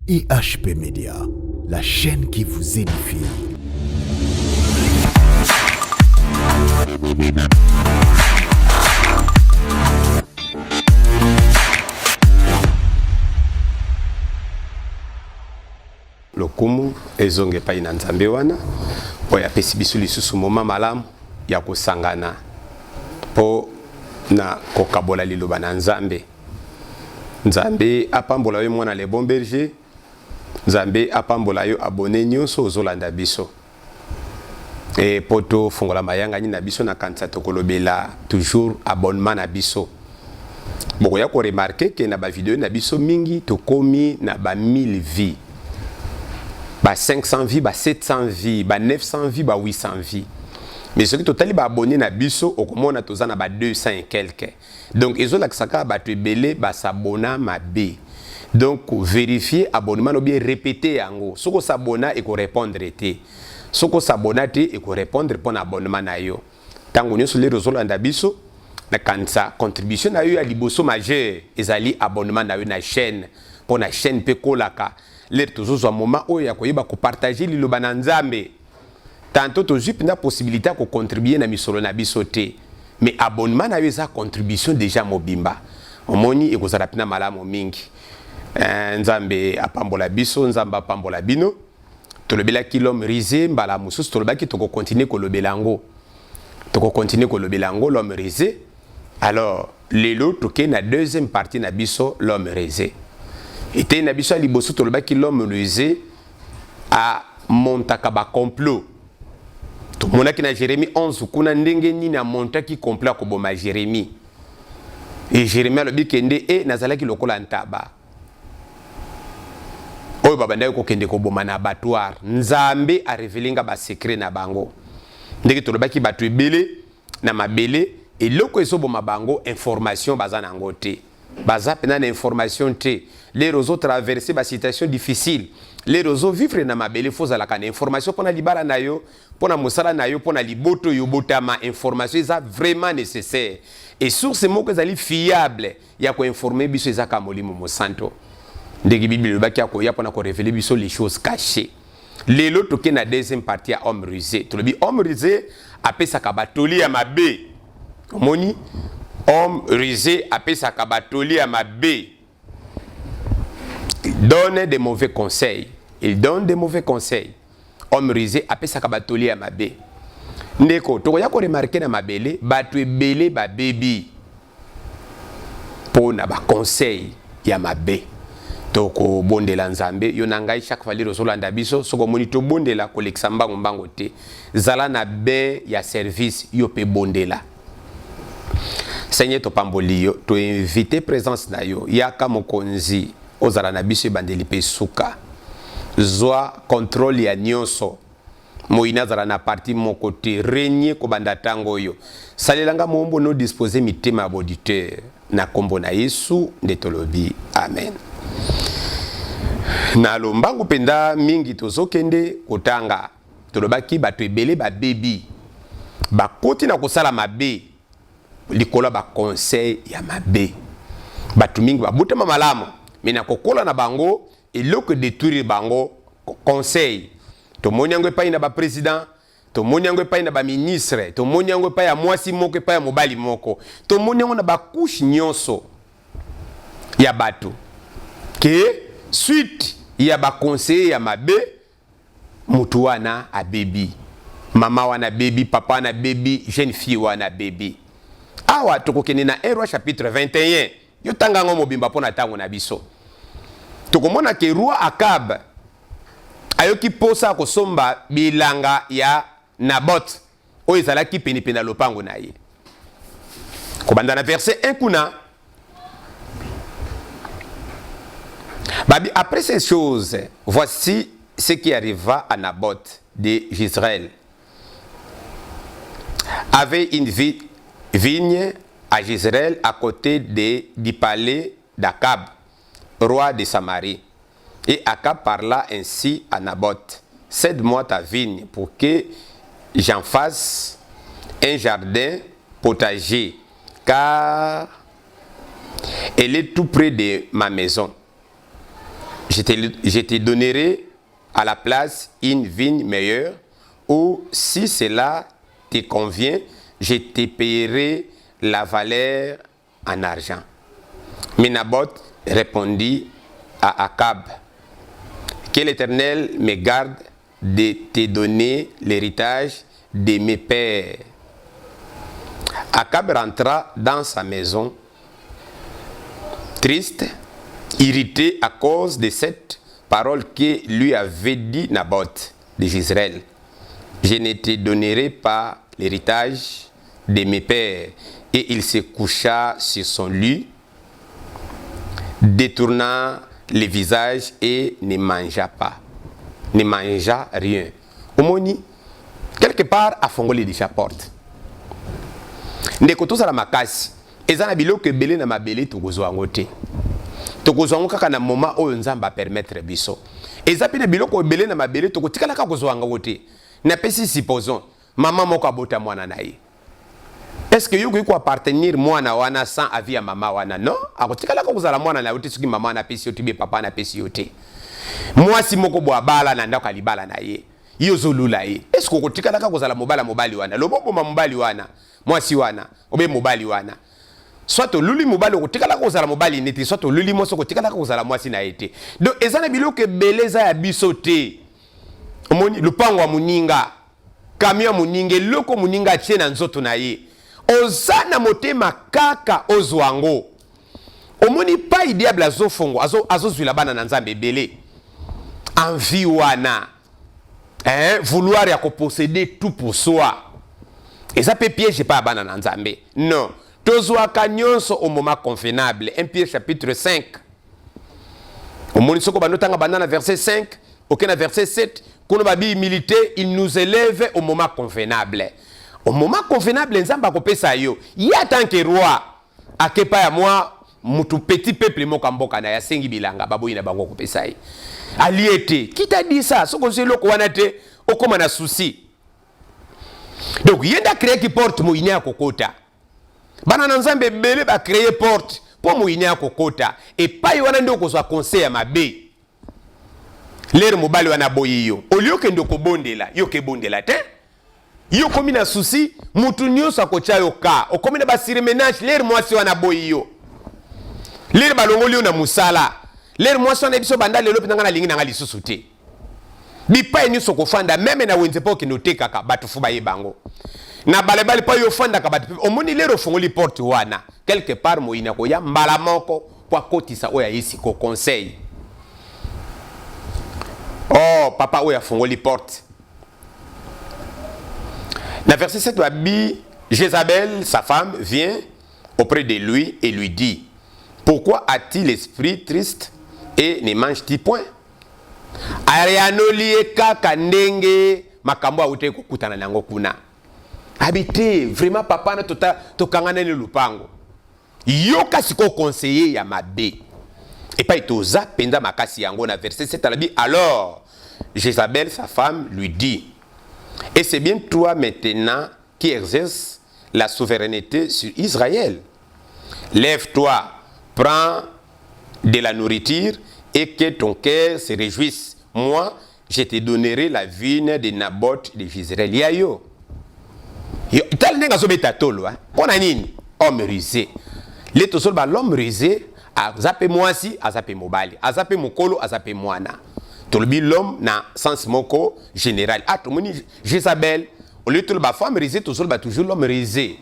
IHP Media, la chaîne qui vous édifie. Lokumu ezonge pa ina nzambe wana oya pesi biso lisusu moma malamu ya kosangana po na kokabola liloba na nzambe. Nzambe apambola yo mwana le bon berger, nzambe apambola yo abonné nyonso ozolanda biso e poto fungola mayanga ni na biso na kanisa tokolobela toujours abonnement na biso. Boko ya ko remarquer que na ba vidéo na biso mingi tokomi na ba 1000 vies, ba 500 vies, ba 700 vies, ba 900 vies, ba 800 vies. Mais ce qui totali ba abonné na biso okomona tozana ba 200 et quelques. Donc ezo la kisaka ba tebele ba s'abonna mabe. Donc vérifier abonnement ou bien répéter yango. Soko s'abonna et ko répondre te. Soko s'abonna te et ko répondre pour abonnement na yo. Tango nyo sur les réseaux landa biso na kansa contribution na yo ya liboso majeur ezali abonnement na yo na chaîne pour na chaîne pe kolaka. Les toujours un moment où il y a ko partager liloba na nzambe. Tantôt toujours na possibilité ko contribuer na misolo na biso te. Mais abonnement na yo eza contribution déjà mobimba. Omoni ekozala pina malamu mingi. Nzambe apambola biso, nzamba apambola bino. Tolobela ki l'homme risé mbala mususu toloba ki toko continuer ko lobelango. Toko continuer ko lobelango l'homme risé. Alors, lelo toke na deuxième partie na biso l'homme risé. Et na biso liboso toloba ki l'homme risé a montaka ba complot. Tout le monde qui na Jérémie 11 kuna ndenge ni na montaki complot ko boma Jérémie. Et Jérémie le bikende e nazalaki lokola ntaba. Oyo babanda ko kende ko boma na abattoir. Nzambe a révélinga ba secret na bango. Ndenge tolobaki batu ebele na mabele et loko eso boma bango information bazana ngote. Baza pena na information te. Les réseaux traverser ba situation difficile. Les réseaux vivre na mabele faut za la kana information pona libara na yo, pona mosala na yo, pona liboto yo botama information eza vraiment nécessaire. Et source moko ezali fiable ya ko informer biso eza ka molimo mosanto. Ndegi Bible ba kia ko ya pona ko révéler biso les choses cachées. Lelo toke na deuxième partie à homme rusé. To lobi homme rusé apesa ka batoli ya mabe. Omoni homme rusé apesa ka batoli ya mabe. Il donne des mauvais conseils. Il donne des mauvais conseils. Homme risé apesa ka batoli ya mabe. Ndeko to ya ko remarquer na mabele batu ebele ba baby. Pona ba conseil ya mabe. Toko bondela nzambe yo nangai chaque fois liro solanda biso soko moni to bondela kolekisa mbango mbango te. Zala na be ya service yo pe bondela. Seigneur to pamboli yo to inviter présence na yo yaka mokonzi ozala na biso bandeli pe suka. Zwa contrôle ya nyonso. Moina zala na parti mon côté régner ko banda tango yo. Salelanga mombo no disposer mitema auditeur na kombo na Yesu ndetolobi. Amen. Na lombangu penda mingi tozokende kotanga tolobaki bato ebele ba baby bakoti na kosala mabe likola ba conseil ya mabe bato mingi babutama malamu mais na kokola na bango eloko détruire bango conseil to monyango epai na ba président to monyango epai na ba ministre to monyango epai ya mwasi moko epai ya mobali moko to monyango na ba couche nyonso ya bato ke suite ya ba conseil ya mabe mutu wana a baby mama wana baby papa wana baby jeune fille wana baby awa tokokene na 1 roi chapitre 21 yo tanga ngo mobimba pona tango na biso tokomona ke roi Akab ayoki posa kosomba bilanga ya Nabot oyo ezalaki penipena lopango na ye kobanda na verset 1 kuna. Babi, après ces choses, voici ce qui arriva à Naboth d'Israël. Avait une vigne à Jezreel à côté du palais d'Akab, roi de Samarie. Et Akab parla ainsi à Naboth: cède-moi ta vigne pour que j'en fasse un jardin potager, car elle est tout près de ma maison. je te donnerai à la place une vigne meilleure, ou si cela te convient, je te payerai la valeur en argent. Mais Naboth répondit à Akab, que l'Éternel me garde de te donner l'héritage de mes pères. Akab rentra dans sa maison, triste, irrité à cause de cette parole que lui avait dit Naboth de Jezreel. Je ne te donnerai pas l'héritage de mes pères. Et il se coucha sur son lit, détourna le visage et ne mangea pas. Ne mangea rien. Omoni, quelque part, a fongoli déjà porte. Ndeko tozala makasi. Eza na biloko ebele na mabele tokozwa yango te. Tokozwa yango kaka na moment oyo Nzambe permettre biso. Eza pe na biloko ebele na mabele tokotikala kaka kozwa yango te. Na pesi supposons maman moko abota mwana na ye. Est-ce que yuko appartenir mwana wana sans avis ya mama wana? Non. Akotikala ko kozala mwana na yote soki mama na pesi yote be papa na pesi yote. Mwasi moko bo abala na ndako alibala na ye. Yo zolula ye. Est-ce que kotikala ka kozala mobali wana? Lobobo mobali wana. Mwasi wana. Obe mobali wana. Soit luli mobali kotikala ko kozala mobali neti, soit luli moso kotikala ko kozala mwasi na ete. Donc ezana biloko beleza ya biso te. Omoni lupango wa muninga. Kamia muninge loko muninga tie na nzoto na ye. Ozana motema kaka ozwango. Omoni pa diable azofongo azozwila bana na Nzambe ebele. Envie wana. Vouloir ya posséder tout pour soi. Et ça peut piéger pas bana na Nzambe. Non. Tozwaka nyonso au moment convenable. 1 Pierre chapitre 5. Omoni soko banotanga banana verset 5, aucun verset 7. Kono babi milité, il nous élève au moment convenable. Au moment convenable, Nzamba kopesa yo. Ya tant que roi, akepa ya moi, mutu petit peuple mo kamboka na ya sengi bilanga baboyi na bango kopesa yi. Aliete, qui t'a dit ça? Soko zelo ko wana te, okoma na souci. Donc yenda créer qui porte mo inya kokota. Bana na Nzambe bele ba créer porte pour mo inya kokota. Et pa wana ndo ko so conseil ya mabe. Lere mobali wana boyi yo. Olio ke ndoko bondela, yo ke bondela te. Yo komi na souci, mutu nyonso akocha yo ka. Okomi na basiri ménage, lere mwasi wana boyi yo. Lere balongoli yo na musala. Lere mwasi wana biso banda lelo pinanga na lingi na ngali susu te. Bipa nyonso kofanda meme na wenze po kino te kaka batu fuba ye bango. Na balebali pa yo fanda ka batu. Omoni lere fongoli porte wana. Quelque part moina ko ya mbala moko kwa kotisa oya yisi ko conseil. Oh, papa oya fongoli porte. Dans verset 7, Jézabel, sa femme, vient auprès de lui et lui dit, pourquoi a-t-il l'esprit triste et ne mange-t-il point? Arianoli kaka ndenge makambo aute kokutana nango kuna. Habité, vraiment papa na tokangana le lupango. Yoka siko conseiller ya mabe. Et pas itoza penda makasi yango na verset 7 alors Jézabel, sa femme, lui dit, et c'est bien toi maintenant qui exerces la souveraineté sur Israël. Lève-toi, prends de la nourriture et que ton cœur se réjouisse. Moi, je te donnerai la vigne de Naboth de Jezreel. Yayo. Tal nenga zo betatolo, on a nini? Homme rusé. Les tosol ba l'homme rusé, azape mwasi, azape mobali, azape mokolo, azape mwana. Tolbi l'homme na sens moko général. Ah, tout le monde Jézabel, au lieu de la femme risée, tout le monde toujours l'homme risé.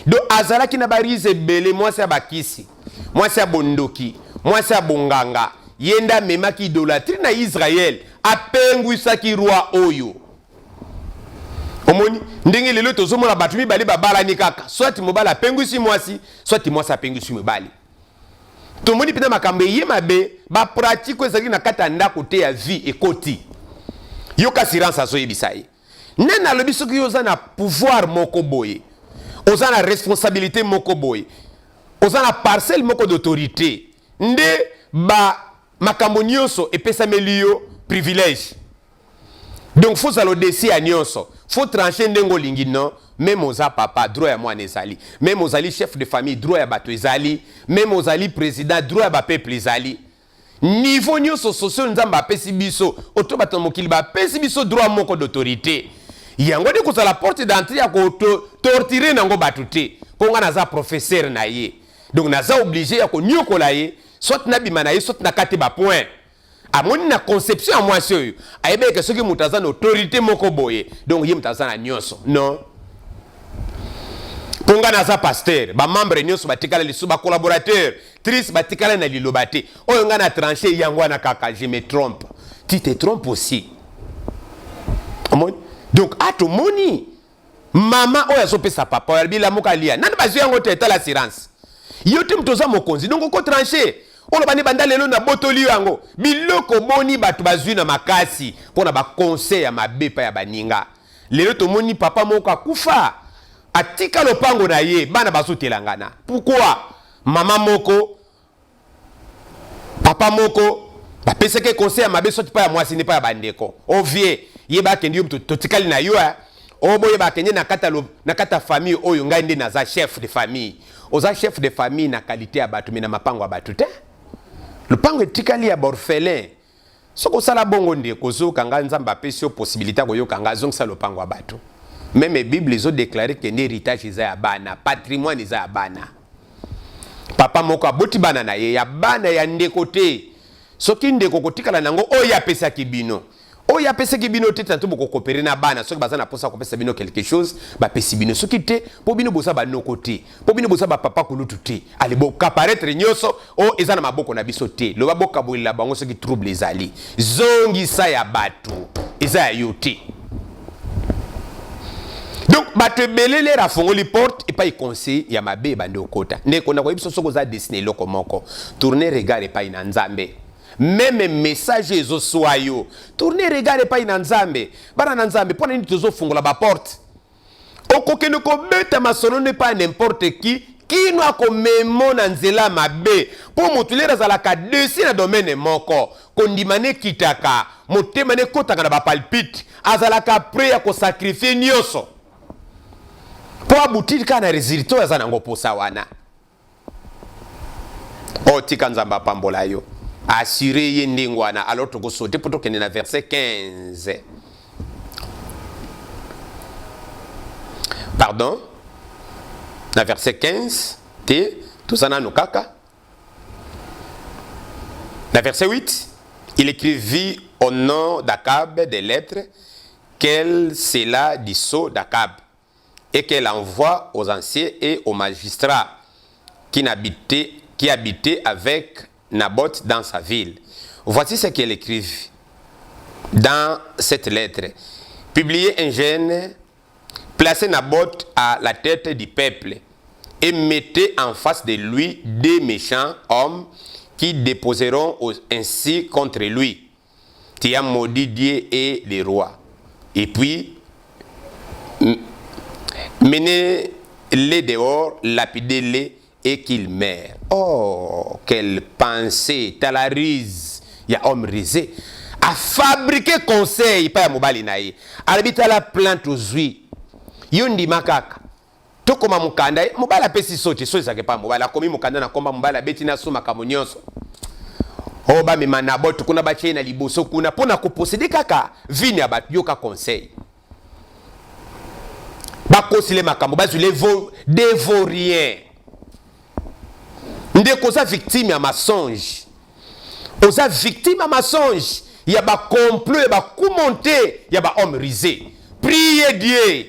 Donc, Azara qui n'a pas risé belé, moi c'est Bakisi, moi c'est Bondoki, moi c'est Bonganga, Yenda Mema qui idolâtrie na Israël, a penguisa qui roi Oyo. Omoni, ndenge lelo tozomo la batumi bali babala ni kaka, soit mobala penguisi mwasi, soit moi sa penguisi mobali. Tout le monde peut makambe yemabe ba pratique ezali na kata ndako te ya vie ekoti. Yo ka silence aso yebisai. Nena lobi soki yoza na pouvoir moko boye. Oza na responsabilité moko boye. Oza na parcelle moko d'autorité. Nde ba makambo nyonso epesa melio privilège. Donc faut zalo desi ya nyonso. Faut trancher ndengo lingi non. Même aux papa, droit à moi nezali. Même aux ali chef de famille, droit à bato ezali. Même aux ali président, droit à ba peuple ezali. niveau nyonso socio nzambe apesi biso oto bato mokili bapesi biso droit moko d'autorité yango nde kozala porte d'entrée ya kotortire nango bato te mpo nga naza professeur na ye donc naza obligé ya konyokola ye soit nabima na ye soit nakate bapoint amoni na conception ya mwasi oyo ayebeke soki moto aza na autorité moko boye donc ye moto aza na nyonso non mpo nga naza pasteur bamembre nyonso batikala lisu bacollaborateur trice batikala na liloba te oyo nga na tranché yango wana kaka je me trompe tu te trompes aussi amoni donc atomoni mama oyo azopesa papa oyo alibila moko alia nani bazwi yango te etala assurance yo te moto oza mokonzi donc oko tranché oloba ni banda lelo na botoli yango biloko boni bato bazwi na makasi mpona baconseil ya mabe pa ya baninga lelo tomoni papa moko akufa atika lopango na ye bana bazotelangana pourquoi mama moko papa moko bapeseke conseil ya mabe soti pa ya mwasi ni pa ya bandeko ovie ye bakendi yo totikali na yo oboye bakende na kata famille oyo ngai nde naza chef de famille oza chef de famille na qualité ya bato na mapango ya bato te lopango etikali ya borphelin soko sala bongo nde kozoka nga nzambe apesi yo possibilité koyoka nga zongisa lopango ya bato même bible ezo déclarer que héritage eza ya bana patrimoine eza ya bana papa moko aboti bana na ye ya bana ya ndeko te soki ndeko kotikala nango oyo apesaki bino oyo apesaki bino te tanto bokokopere na bana soki baza na posa kopesa bino quelque chose bapesi bino soki te mpo bino boza banoko te mpo bino boza bapapa kulutu te ale bokaparetre nyonso oyo eza na maboko na biso te loba bokabolela bango soki trouble ezali zongisa ya bato eza ya yo te donc bato ebele lere afongoli porte epai conseil ya mabe ebandi okota ndeko na koyebi so soko oza dessine eloko moko tourner regard epai na nzambe même message ezoswa yo tourner regard epai na nzambe bana na nzambe mpona nini tozofungola baporte okokende kobeta masolo ne pa n'importe qui kino akomemo na nzela mabe mpo motu lere azalaka desi na domaine moko kondima ne kitaka motema ne kotaka na bapalpite azalaka pre ya kosakrifie nyonso mpo abutili kaka na résultat oyo aza nango mposa wana otika nzambe apambola yo assuré ye ndenge wana alors tokosote mpo tokende na verset 15 pardon na verset 15 te toza nano kaka na verset 8 il écrivit au nom d'Akab des lettres qu'elle cela du sceau d'Akab et qu'elle envoie aux anciens et aux magistrats qui habitaient avec Naboth dans sa ville. Voici ce qu'elle écrivit dans cette lettre. Publiez un gène, placez Naboth à la tête du peuple et mettez en face de lui des méchants hommes qui déposeront ainsi contre lui. Tu as maudit Dieu et les rois. Et puis, menez-les dehors, lapidez-les et qu'il meurt. Oh, quelle pensée, talarise, ya homme risé, a fabriqué conseil, pas ya mobali nae, alabita la plante aux huiles, yondi makaka, to koma mukanda, mobala pesi sote, so izake pa mobala, komi mukanda na komba mobala, beti na suma kamunyoso, oh ba mima Naboth, kuna bache na liboso, kuna pona kuposede kaka, vini abat, yoka conseil. Bakosile makambo, bazu les dévorien. Ndeko oza victime ya mensonge oza victime ya mensonge ya complot ya bakumonte ya homme risé priez Dieu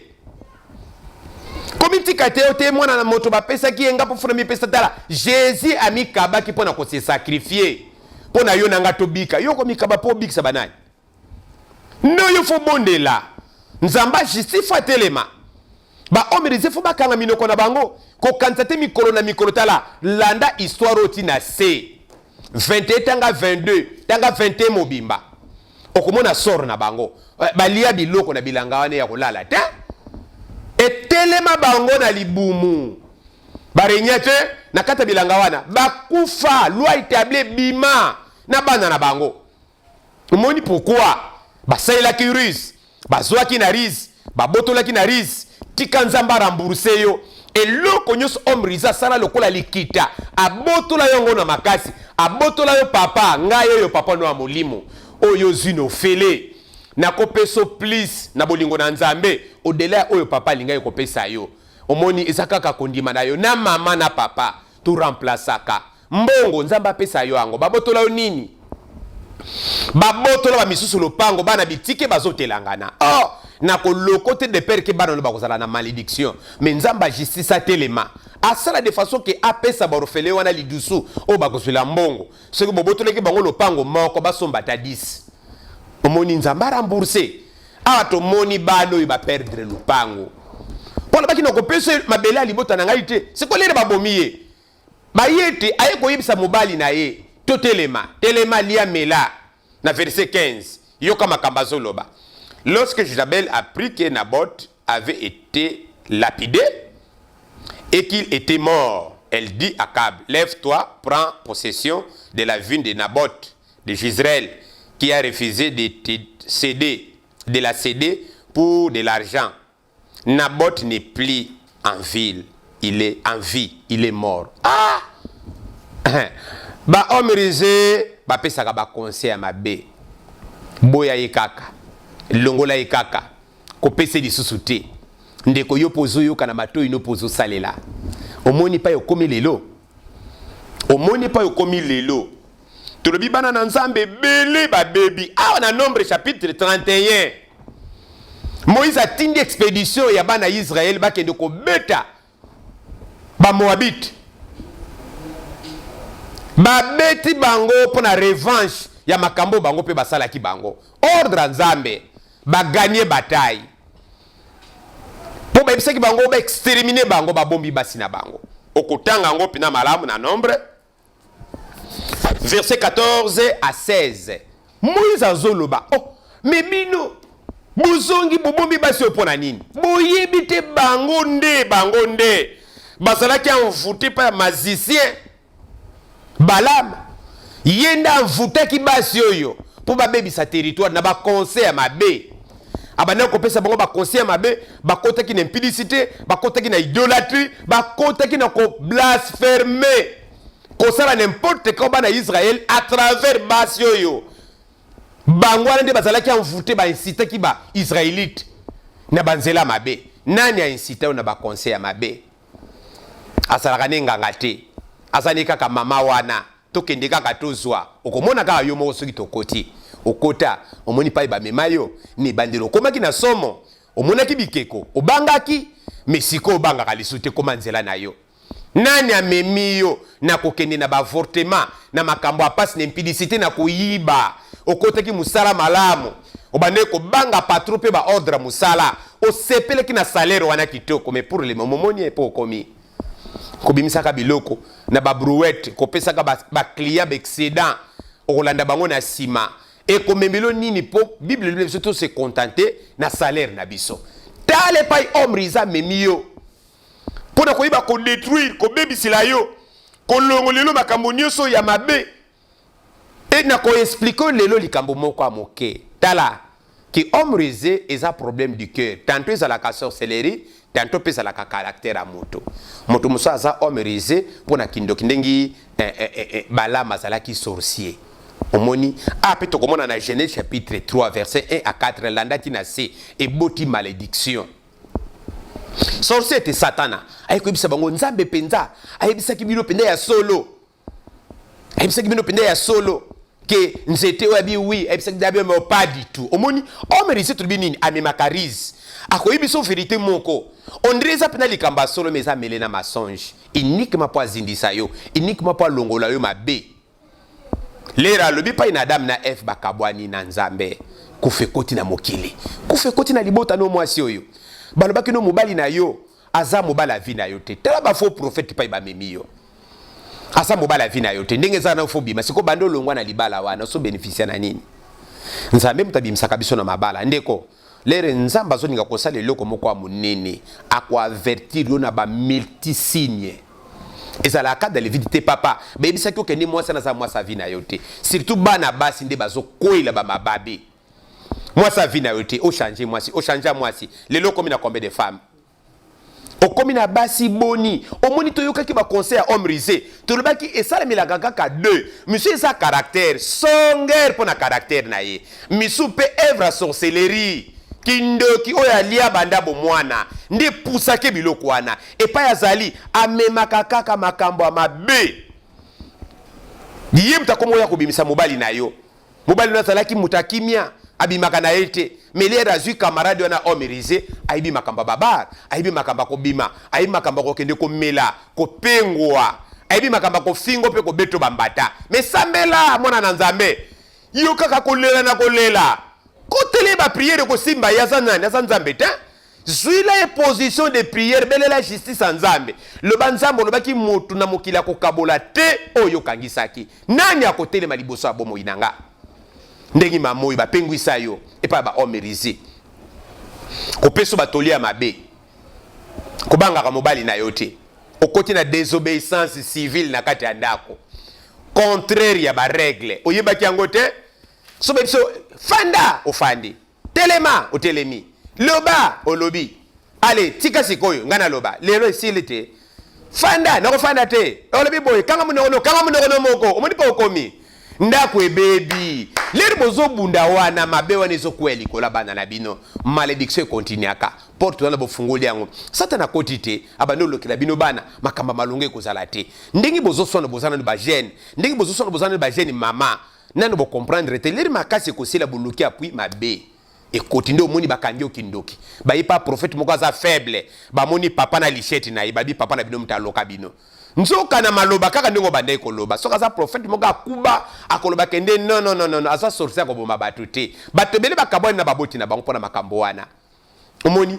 komiti kate ote mwana na moto bapesaki yenga po funa mipesa tala Jésus amikabaki pona ko se sacrifier pona yo nanga tobika yo komikaba po bikisa banani no yo fo bondela nzamba justifie telema ba homme risé fo bakanga minoko na bango ko kantate mikolo na mikolo tala landa histoire oti na C 21 tanga 22 tanga 21 mobimba okomona sor na bango balia biloko na bilanga wane ya kolala te etelema bango na libumu barenyete na kata bilanga wana bakufa loi établie bima na bana na bango omoni pourquoi basailaki rise bazwaki na rise babotolaki na rise tika nzamba rembourser yo eloko nyonso omriza sala lokola likita abotola yongo na makasi abotola yo papa ngai oyo papa no ya molimo oyo zino fele na kopeso please na bolingo na nzambe odela oyo papa linga kopesa yo omoni ezakaka kondima na yo na mama na papa to remplaçaka mbongo nzamba apesa yo ango babotola yo nini babotola ba misusu lopango bana bitike bazotelangana na kolokote de père ke bana lo bakozala na malédiction mais nzamba justice atelema asala de façon que apesa barofele wana lidusu o bakozela mbongo soki bobotola ke bango lopango moko basomba ta 10 omoni nzamba rembourser to moni balo y ba perdre lopango pona baki na kopesa mabele ali bota na ngai te c'est ko lele babomiye bayete aye koyebisa mobali na ye to telema lia mela na verset 15 yoka makamba zoloba. Lorsque Jézabel apprit que Naboth avait été lapidé et qu'il était mort, elle dit à Akab, lève-toi, prends possession de la vigne de Naboth de Jezreel qui a refusé de la céder pour de l'argent. Naboth n'est plus en ville, il est en vie, il est mort. Ba omrize ba pesaka ba conseil à mabe boya yekaka longola yekaka kopese lisusu te ndeko yo pozo yo kana mato ino pozo salela omoni pa yo komi lelo tolobi bana na nzambe bele ba bebi na Nombre chapitre 31 Moïse a tindi expédition ya bana Israël bakende ko beta ba Moabite babeti bango pona revanche ya makambo bango pe basala ki bango ordre nzambe ba gagner bataille po ba ebisaki bango ba exterminer bango ba bombi basina bango okotanga ngo pina malamu na Nombre verset 14 à 16 Moïse azoloba mebino buzongi bobombi basi opona nini boyebite bango nde basalaki envoûté pa magicien Balam yenda envoûté basi oyo po babebisa territoire na ba conseil ya mabe abana kopesa bango ba conseil ya mabe bakotaki na impudicité bakotaki na idolâtrie bakotaki na ko blasphémer kosala n'importe quoi bana Israël à travers basi oyo bango wana nde bazalaki envoûté ba inciter ba israélite na banzela mabe nani a inciter na ba conseil ya mabe asalaka nganga te azani kaka mama wana tokende kaka tozwa okomona kaka yo moko soki tokoti okota omoni pa ba memayo ni bandelo komaki na somo omonaki bikeko obangaki mesiko obangaka lisute koma nzela na yo nani amemi yo na kokende na bavortement na makambo apasi na impudicité na koyiba okotaki musala malamu obande kobanga patron pe ba ordre musala osepeleki na salaire wana kitoko mais pour le moment moni epo komi kobimisaka biloko na ba brouette kopesaka ba client excédent okolanda bango na sima et komembelo nini po bible le surtout se contenter na salaire na biso tale pay omriza memio pona koyiba ko détruire ko bebisila yo ko longolelo makambo nyonso ya mabe et na ko expliquer lelo likambo moko amoke tala ki omrize eza problème du cœur tantôt eza la sorcellerie tantôt pesa la caractère à moto musa za omrize pona kindoki ndengi balama zalaki sorcier omoni peto komona na Genèse chapitre 3 verset 1 à 4 landati na se et boti malédiction sorcier te satana ayekobisa bango nzambe penza ayebisaki bino penda ya solo que nzete wabi oui ayebisaki dabi mais pas du tout omoni omrize to binini amemakarise akoyibiso vérité moko ondreza pena likamba solo mais ça melena mensonge uniquement pour azindisa yo uniquement pour longola yo mabe lera lobi pa ina Adam na Eve bakabwani na nzambe kufekoti na mokili kufekoti na libota no mwasi oyo balobaki no mobali na yo aza mobala vi na yo te tala ba faux prophète pa ba memi yo asa mobala vi na yo te ndenge za na fobi masiko bando longwa na libala wana so bénéficier na nini nzambe mutabimisa biso na mabala ndeko lere nzamba zoninga kosala eloko moko ya monene akoavertir yo na ba multisigne ezala ka dalevité papa bayebisaki okende mwasi na za mwasi avi na yo te surtout bana basi nde bazokoyela bamababe mwasi avi na yo te ochange mwasi lelo komi na combien de femmes okomi na basi boni omoni toyoka ki ba conseil à homme risé tolobaki esala milaka kaka 2 monsieur sa caractère songer pour na caractère na ye misu pe œuvre sorcellerie kindoki oya lia banda bomwana ndi pusake biloko wana epa yazali amemaka kaka makambo mabe diye mtakomo ya kubimisa mobali na yo mobali na zalaki mutakimia abimaka na ete melera azui camarade wana omerisé aibi makamba babar aibi makamba ko bima aibi makamba ko kende ko mela ko pengwa aibi makamba ko fingo pe ko beto bambata mais sambela mwana na nzambe yo kaka kolela na kolela kotele ba prière ko simba ya sanani ya nzambe te zui la position de prière belela justice nzambe le banzambo lo baki mutu na mokila ko kabola te oyo kangisaki nani akotele maliboso abomo inanga ndengi mamoyi bapengwisa yo epa ba omerisé kopeso batolia mabe kobanga mobali na yo te okoti na désobéissance civile na kati ya ndako contraire ya ba règle oyebaki yango te so beso fanda ofandi telema otelemi loba olobi ale tika sikoyo ngana loba lelo esili te fanda na kofanda te olobi boy kanga munono moko omoni pa okomi ndako ebebi leri bozo bunda wana mabe wana ezokweli kola bana na bino malédiction continuaka porte wana bofungoli yango satana koti te abando lokela bino bana makamba malonge kozala te ndingi bozo sona bozana ba jeune ndingi bozo sona bozana ba jeune mama nani bo comprendre te leri makasi kosila buluki apui mabe ekoti nde omoni bakangi okindoki bayipa prophète moko aza faible bamoni papa na lichette na babi papa na bino mutaloka bino nzoka na maloba kaka ndingo bandai koloba soka za prophète moka akuba akoloba kende non aza sorcier ko bomba batu te bato bele bakabwana na baboti na bango pona makambo wana omoni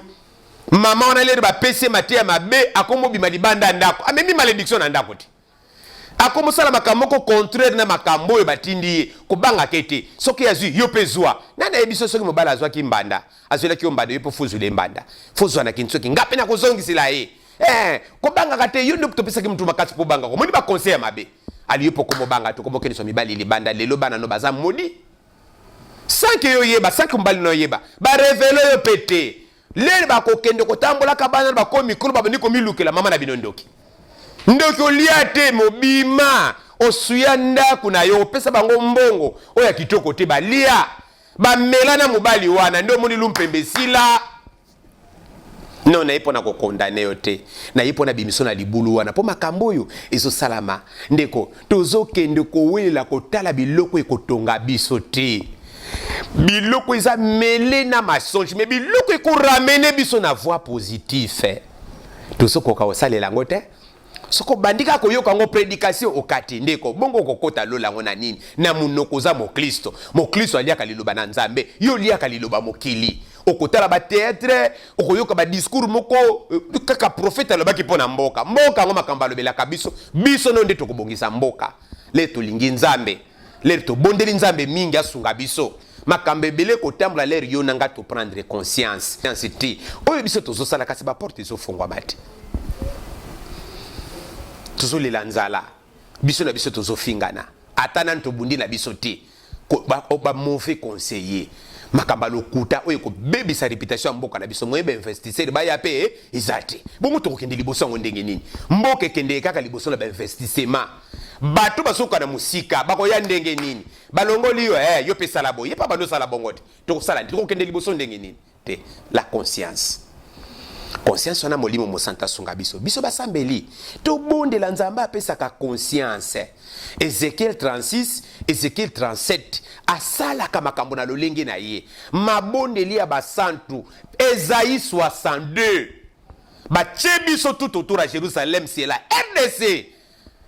mama wana lere ba pese matia mabe akomo bima libanda ndako amemi malédiction na ndako te akomo sala makambo ko contraire na makambo oyo batindi ko banga kete soki azui yo pezwa nana ebiso soki mobala azwa ki mbanda azwela ki mbanda yo po fuzule mbanda fuzwa na kinsoki ngape na kozongisila ye kobanga kate yo ndo kutopesa ki mtu makasi po banga ko moni ba conseil mabe ali yo poko mobanga to komo kene so mibali libanda lelo bana no baza modi sanke yo yeba sanke mbali no yeba ba revelo yo pete lele ba ko kende ko tambola ka bana ba ko mikolo ba ni ko milukela mama na binondoki ndoki oliate mobima osuya ndaku na yo pesa bango mbongo oya kitoko te balia bamela na mobali wana ndo moni lumpembe sila non na ipona ko condamner yo te na ipona bimiso na libulu wana po makambo yo ezo salama ndeko tozo kende ko wela ko tala biloko ekotonga biso te biloko eza mêlé na mensonge mais biloko eko ramener biso na voie positive tozo koka osalela ngo te soko bandika koyoka ngo prédication okati ndeko bongo kokota lola ngo na nini na munoko za mo Kristo aliaka liloba na nzambe yo liaka liloba mokili okotala ba théâtre okoyoka ba discours moko kaka prophète alobaki pona mboka ngo makamba lobelaka biso no nde tokobongisa mboka le tolingi nzambe le to bondeli nzambe mingi asunga biso makambe bele ko tambla l'air yo nanga to prendre conscience ti oyo biso tozo sala kasi ba porte zo fongwa mate tozo lela nzala biso na biso tozo fingana atana nto bundi na biso te ko ba mauvais conseiller makamba lokuta oyo ko baby sa réputation mboka na biso moyebe investisseur ba ya pe ezate bongo to kokende liboso ngo ndenge nini mboka kende kaka liboso na ba investissement bato basoka na musika bako ya ndenge nini balongoli yo pesa la boye pa bando sala bongo te to sala ndiko kokende liboso ndenge nini te la conscience wana molimo mosanta sunga biso basambeli to bonde la nzamba apesa ka conscience Ezekiel 36 Ezekiel 37 asala kama makambo na lolenge na ye mabondeli ya basantu Esaïe 62 batie biso tout autour à Jérusalem c'est la RDC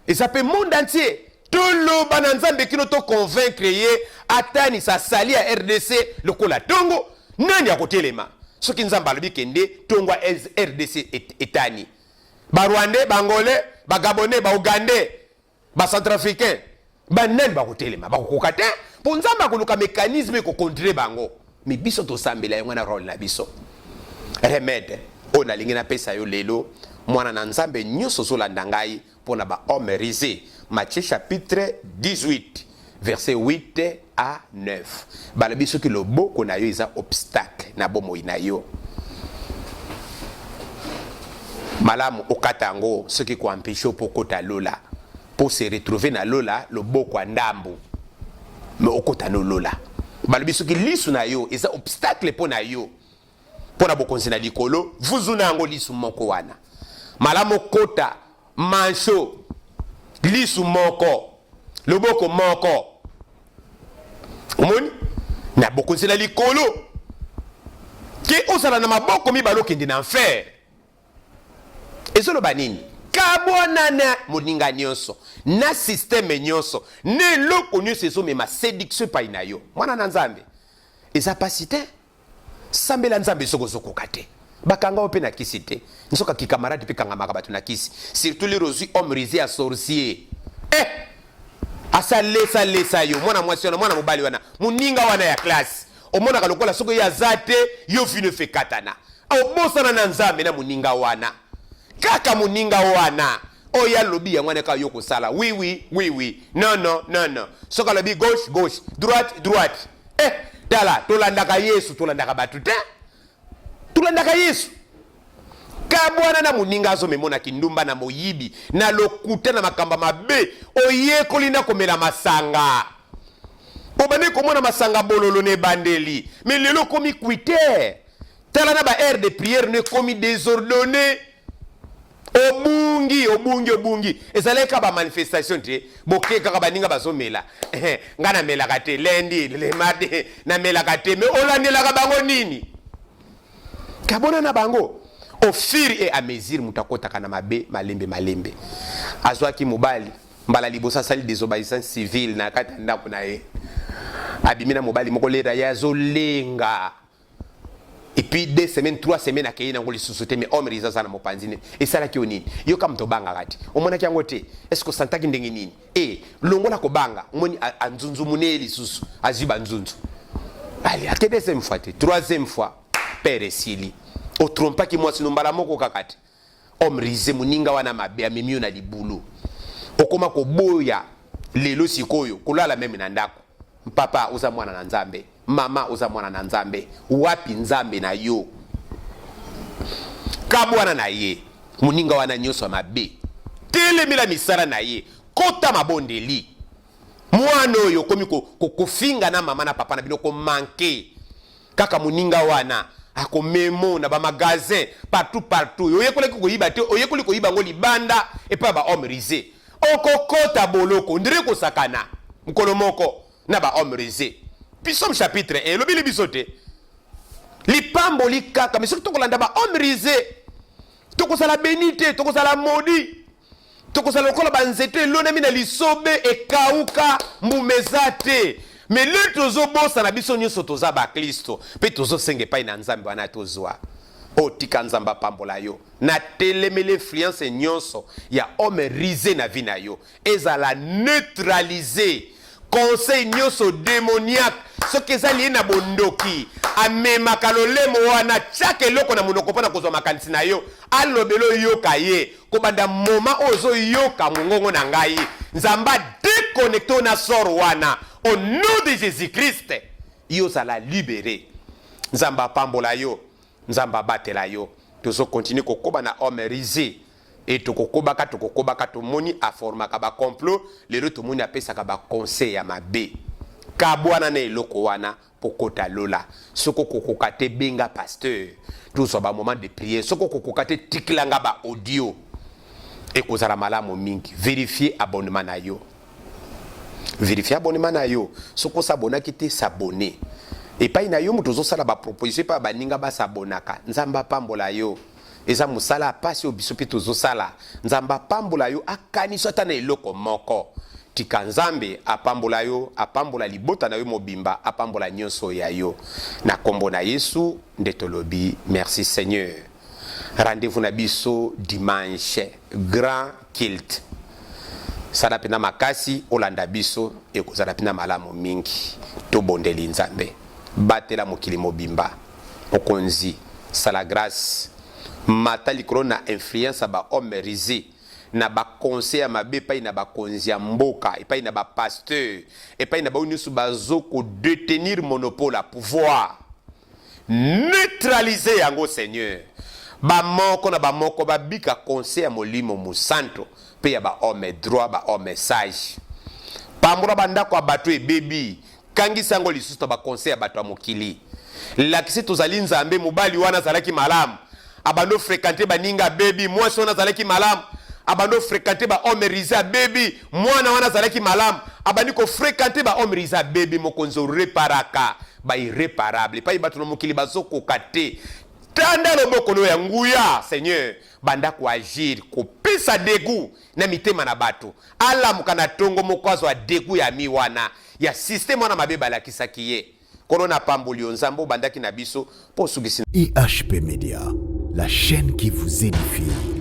et ça peut monde entier tout le bananzambe kino to convaincre ye atani sa sali à RDC lokola tongo nani akotelema soki nzamba lobi kende tongwa RDC etani ba Rwandais ba Angolais ba Gabonais ba Ougandais ba Centrafricain ba nani ba kotelema ba kokoka te po nzamba koluka mécanisme ko contrer bango mais biso to sambela yango na rôle na biso remède ona lingi na pesa yo lelo mwana na nzambe nyoso zolanda ngai pona ba homme risé Matthieu chapitre 18 verset 8 à 9 balobi soki loboko na yo eza obstacle na bomoi na yo malamu okata yango soki koempêche po kota lola pour se retrouver na lola loboko ya ndambo mais okota no lola balobi soki lisu na yo eza obstacle po na yo po na bokonzi na likolo vuzuna yango lisu moko wana malamu kota mancho lisu moko loboko moko omoni na bokonzi na likolo ke osala na maboko mibale okende na enfer ezoloba nini kabonana moninga nyonso na systeme nyonso ne eloko nyonso ezomema séduction epai na yo mwana na nzambe eza pasi te sambela nzambe soki ozokoka te bakanga yo mpe na kisi te nsoka kikamarade mpe kangamaka bato na kisi surtout lero ozwi homme risé ya sorcier asalesa yo mwana mwasi wana mwana mobali wana moninga wana ya klase omonaka lokola soki oyo aza te yo vino efe katana obosana na nzambe na moninga wana kaka moninga wana oyo alobi yango wana kaka yo kosala oui non soki alobi gauche droite tala tolandaka yesu tolandaka bato te tolandaka yesu kabwana na moninga azomemonaki ndumba na moyibi na lokuta na makamba mabe oyekoli na komela masanga obandi komona masanga bololo ne bandeli mais lelo komi kuite tala na ba aire de prière ne komi désordonné obungi ezaleka ba manifestation te bokeka baninga bazomela nga na melaka te lundi le mardi na melaka te mais olandelaka bango nini kabona na bango au fur et à mesure mutakotaka na mabe malembe azwaki mobali mbala libosa sali désobéissance civile na kati ndako na ye abimina mobali moko lera ya zolenga et puis 2 semaines 3 semaines akei na ngoli susute mais homme riza na mopanzine et sala ki onini yo kam to banga kati omona ki ngote est-ce que santaki ndenge nini longola ko banga omoni anzunzu muneli susu aziba nzunzu allez ate deuxième fois te troisième fois père sili o trompa ki mwasi nombala moko kakati homme rize muninga wana mabe amemio na libulu okoma ko boya lelo sikoyo kulala meme na ndako papa uza mwana na nzambe mama uza mwana na nzambe wapi nzambe na yo kabwana na ye muninga wana nyoso mabe telemela misara na ye kota mabondeli mwana oyo komi kofinga na mama na papa na bino ko manke kaka muninga wana akomemo na ba magasin partout oyekoli ko yiba te oyekoli ko yiba ngo libanda et pa ba homme risé okokota boloko ndire ko sakana mkolo moko na ba homme risé Psalm chapitre 1 lobili bisote lipambo likaka mais surtout kolanda ba homme risé tokozala bénité tokozala maudit tokozala lokola banzete lona mina lisobe ekauka mbumezate mais le tozobosa na biso nyonso toza ba Kristo pe tozosenge pai na nzambe wana tozwa otika nzamba pambola yo na telemele influence nyonso ya homme risé na vie na yo ezala neutraliser conseil nyonso démoniaque soki ezali na bondoki amemaka lolemo wana tiaka eloko na monoko mpona kozwa makanisi na yo alobelo yoka ye kobanda moma ozoyoka mongongo na ngai nzamba déconnecté na sor wana au nom de Jésus-Christ yo ozala libéré nzamba apambola yo nzamba abatela yo tozo continue kokoba na homme risé et tokokobaka tomoni aformaka ba complot lero tomoni apesaka ba conseil ya mabe kabwana na eloko wana pokota lola soko kokoka te benga pasteur tozwa ba moment de prière soko kokoka te tikilanga ba audio ekozala malamu mingi vérifier abonnement na yo soko s'abonaki te s'abonner et pa ina yo mutu zosala ba proposition pa baninga ba s'abonaka nzamba pambola yo eza musala pasi obiso pe tozosala nzamba pambola yo akaniso ata na eloko moko tika nzambe apambola yo apambola libota na yo mobimba apambola nyonso ya yo na kombo na Yesu nde tolobi merci Seigneur. Rendez-vous na biso dimanche grand kilt sala pena makasi olanda biso ekozala pena malamu mingi tobondeli nzambe batela mokili mobimba okonzi sala grâce mata likolo na influence ba homme risé na ba conseil ya mabe pa na ba konzi ya mboka et pa na ba pasteur et pa na ba unisu bazoko détenir monopole à pouvoir neutraliser yango Seigneur bamoko na bamoko babika conseil ya molimo musanto pe ya ba homme droit ba homme sage pambura bandako ya bato ebebi kangisa yango lisusu na ba conseil ya bato ya mokili lakisi tozali nzambe mobali wana azalaki malamu abando fréquenter baninga bebi mwasi wana azalaki malamu abando fréquenter ba homme riza bebi mwana wana azalaki malamu abandi ko fréquenter ba homme riza bebi mokonzo reparaka ba irréparable pa bato na mokili bazokoka te tanda loboko no ya nguya Seigneur banda ko agir ko pesa degu na mitema na bato alamuka na tongo mokwazo ya degu ya miwana ya système wana mabeba la kisaki ye korona pamboli nzambo bandaki na biso po sugisi IHP Media, la chaîne qui vous édifie.